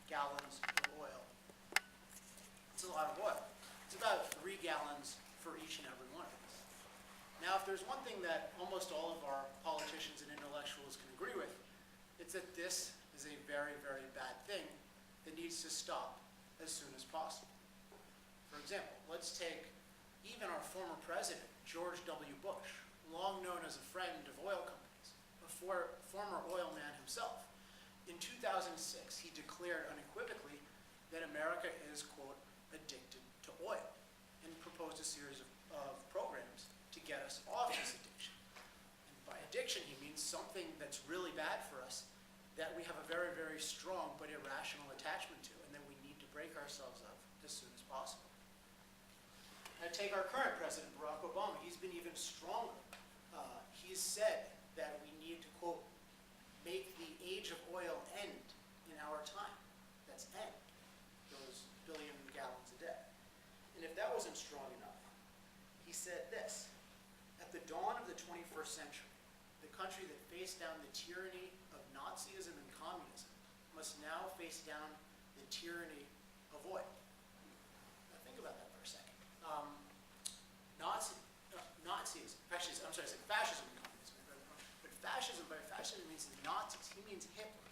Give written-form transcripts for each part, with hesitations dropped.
gallons of oil. It's a lot of oil. It's about 3 gallons for each and every one of us. Now, if there's one thing that almost all of our politicians and intellectuals can agree with, it's that this is a very, very bad thing that needs to stop as soon as possible. For example, let's take even our former president, George W. Bush, long known as a friend of oil companies, a former oil man himself. In 2006, he declared unequivocally that America is, quote, addicted to oil, and proposed a series of programs to get us off this addiction. And by addiction, he means something that's really bad for us, that we have a very, very strong but irrational attachment to, and that we need to break ourselves of as soon as possible. Now take our current president, Barack Obama. He's been even stronger. He's said that we need to, quote, make the age of oil end in our time. That's end, those billion gallons a day. And if that wasn't strong enough, he said this: at the dawn of the 21st century, the country that faced down the tyranny of Nazism and communism must now face down the tyranny of oil. Now think about that for a second. Fascism and communism. But fascism, by fascism, means Nazis. He means Hitler.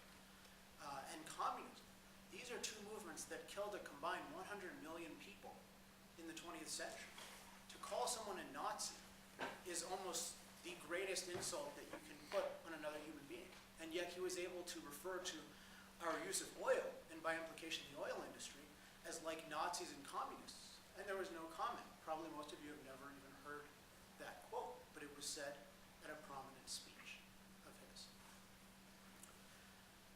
And communism. These are two movements that killed a combined 100 million people in the 20th century. To call someone a Nazi is almost the greatest insult that you can put on another human being. And yet he was able to refer to our use of oil, and by implication the oil industry, as like Nazis and communists. And there was no comment. Probably most of you have never even heard that quote, but it was said at a prominent speech of his.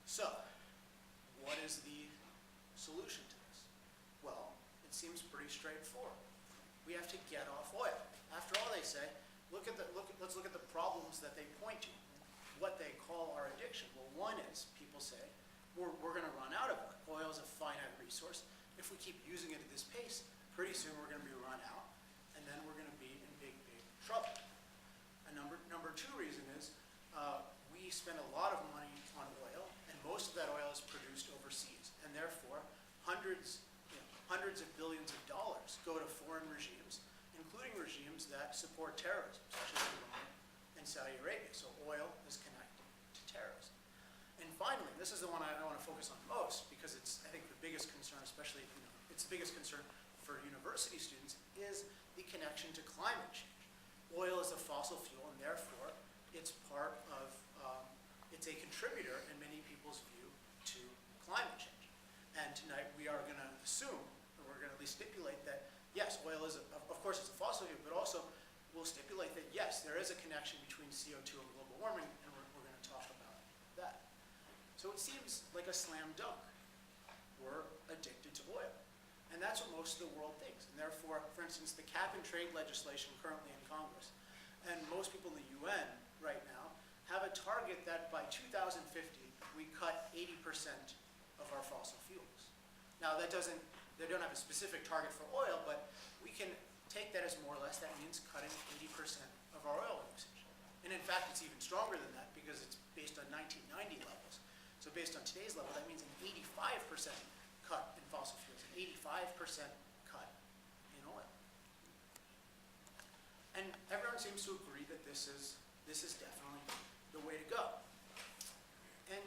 So, what is the solution to this? Well, it seems pretty straightforward. We have to get off oil. After all, they say, let's look at the problems that they point to, what they call our addiction. Well, one is, people say, we're going to run out of oil. Oil is a finite resource. If we keep using it at this pace, pretty soon we're going to be run out, and then we're going to be in big, big trouble. And number two reason is we spend a lot of money on oil, and most of that oil is produced overseas, and therefore hundreds of billions of dollars go to foreign regimes, including regimes that support terrorism, such as Iran and Saudi Arabia. So oil is connected to terrorism. And finally, this is the one I want to focus on most, because it's, I think, the biggest concern, especially, it's the biggest concern for university students, is the connection to climate change. Oil is a fossil fuel, and therefore it's part of, it's a contributor in many people's view to climate change. And tonight we are going to assume, or we're going to at least stipulate that, yes, oil is, of course it's a fossil fuel, but also we'll stipulate that, yes, there is a connection between CO2 and global warming, and we're going to talk about that. So it seems like a slam dunk. We're addicted to oil. And that's what most of the world thinks. And therefore, for instance, the cap and trade legislation currently in Congress, and most people in the UN right now, have a target that by 2050, we cut 80% of our fossil fuels. Now, they don't have a specific target for oil, but we can take that as more or less, that means cutting 80% of our oil usage. And in fact, it's even stronger than that, because it's based on 1990 levels. So based on today's level, that means an 85% cut in fossil fuels, an 85% cut in oil. And everyone seems to agree that this is definitely the way to go. And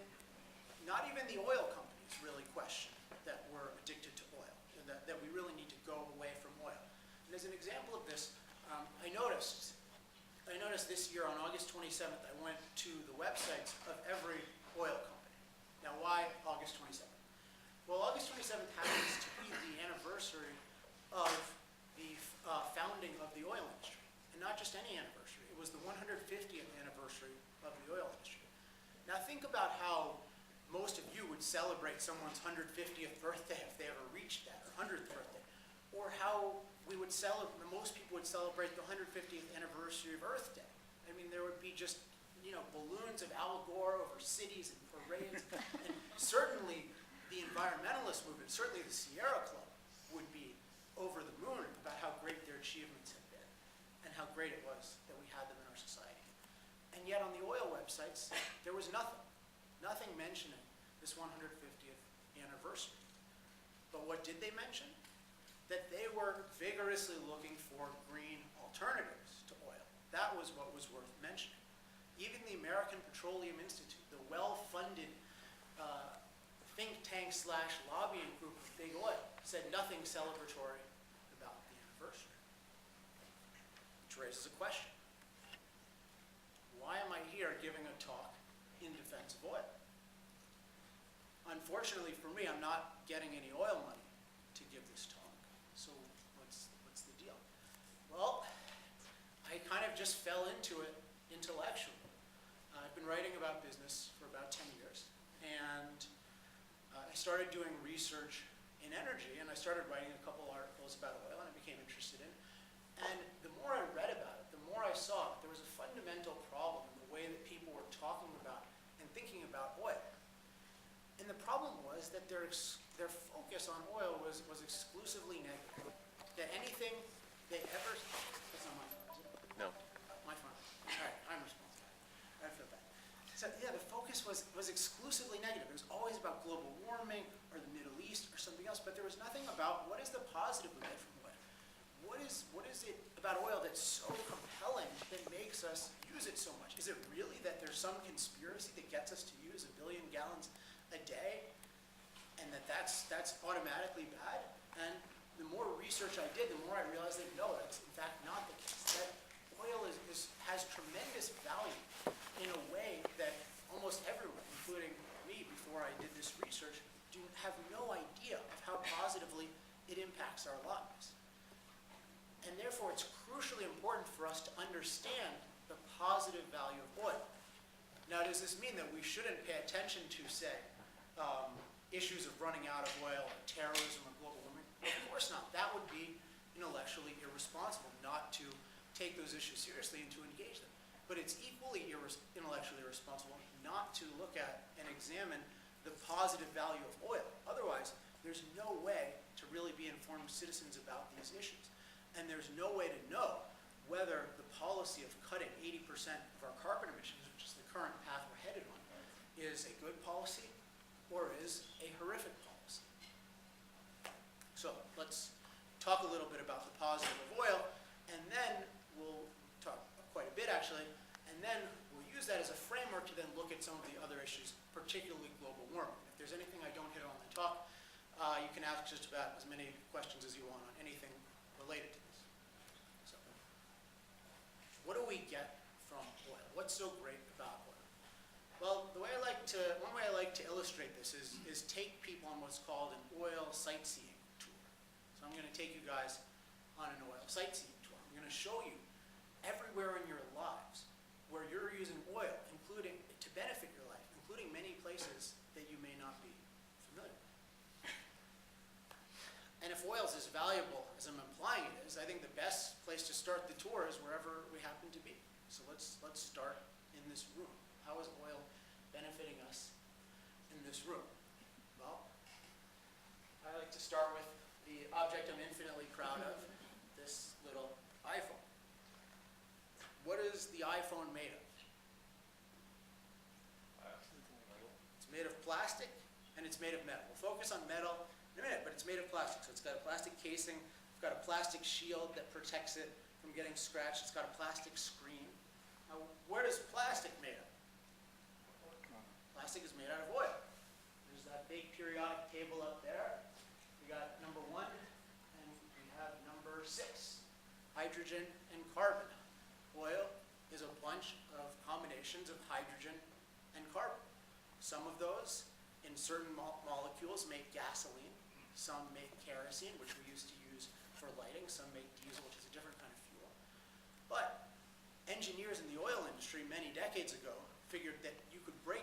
not even the oil companies really question that we're addicted to oil, and that we really need to go away from oil. And as an example of this, I noticed this year on August 27th, I went to the websites of every oil company. Now, why August 27th? Well, August 27th happens to be the anniversary of the founding of the oil industry. And not just any anniversary. It was the 150th anniversary of the oil industry. Now think about how most of you would celebrate someone's 150th birthday if they ever reached that, or 100th birthday. Or how we would most people would celebrate the 150th anniversary of Earth Day. I mean, there would be just, balloons of Al Gore over cities and parades. And certainly the environmentalist movement, certainly the Sierra Club, would be over the moon about how great their achievements had been and how great it was that we had them in our society. And yet on the oil websites, there was nothing mentioning this 150th anniversary. But what did they mention? That they were vigorously looking for green alternatives to oil. That was what was worth mentioning. Even the American Petroleum Institute, the well-funded think tank / lobbying group of big oil, said nothing celebratory about the anniversary. Which raises a question. Why am I here giving a talk in defense of oil? Unfortunately for me, I'm not getting any oil money to give this talk. So what's the deal? Well, I kind of just fell into it intellectually. I've been writing about business for about 10 years, and I started doing research in energy, and I started writing a couple articles about oil, and I became interested in it. And the more I read about it, the more I saw there was a fundamental problem in the way that people were talking about and thinking about oil. And the problem was that their focus on oil was exclusively negative. That anything they ever... That's not my phone, is it? No. My phone. All right, I'm responsible. I feel bad. So yeah, the focus was exclusively negative. It was always about global warming or the Middle East or something else, but there was nothing about what is the positive we get from oil. What is it about oil that's so compelling that makes us use it so much? Is it really that there's some conspiracy that gets us to use 1 billion gallons a day, and that's automatically bad? And the more research I did, the more I realized that no, that's in fact not the case. That oil has tremendous value in a way that almost everyone, including me before I did this research, have no idea of how positively it impacts our lives. And therefore, it's crucially important for us to understand the positive value of oil. Now, does this mean that we shouldn't pay attention to, say, issues of running out of oil, or terrorism, or global warming? Of course not. That would be intellectually irresponsible not to take those issues seriously and to engage them. But it's equally intellectually irresponsible not to look at and examine the positive value of oil. Otherwise, there's no way to really be informed citizens about these issues. And there's no way to know whether the policy of cutting 80% of our carbon emissions, which is the current path we're headed on, is a good policy or is a horrific policy. So let's talk a little bit about the positive of oil, and then we'll talk quite a bit actually, and then we'll use that as a framework to then look at some of the other issues, particularly global warming. If there's anything I don't hit on in the talk, you can ask just about as many questions as you want on anything related to this. So, what do we get from oil? What's so great about oil? Well, one way I like to illustrate this is take people on what's called an oil sightseeing tour. So I'm going to take you guys on an oil sightseeing tour. I'm going to show you everywhere in your lives where you're using oil, including to benefit your life, including many places that you may not be familiar with. And if oil is as valuable as I'm implying it is, I think the best place to start the tour is wherever we happen to be. So let's start in this room. How is oil benefiting us in this room? Well, I like to start with the object I'm infinitely proud of, this little iPhone. What is the iPhone made of? It's made of plastic and it's made of metal. We'll focus on metal in a minute, but it's made of plastic. So it's got a plastic casing, it's got a plastic shield that protects it from getting scratched, it's got a plastic screen. Now, where is plastic made of? Plastic is made out of oil. There's that big periodic table up there. We got number 1 and we have number 6, hydrogen and carbon. Oil is a bunch of combinations of hydrogen and carbon. Some of those in certain molecules make gasoline. Some make kerosene, which we used to use for lighting. Some make diesel, which is a different kind of fuel. But engineers in the oil industry many decades ago figured that you could break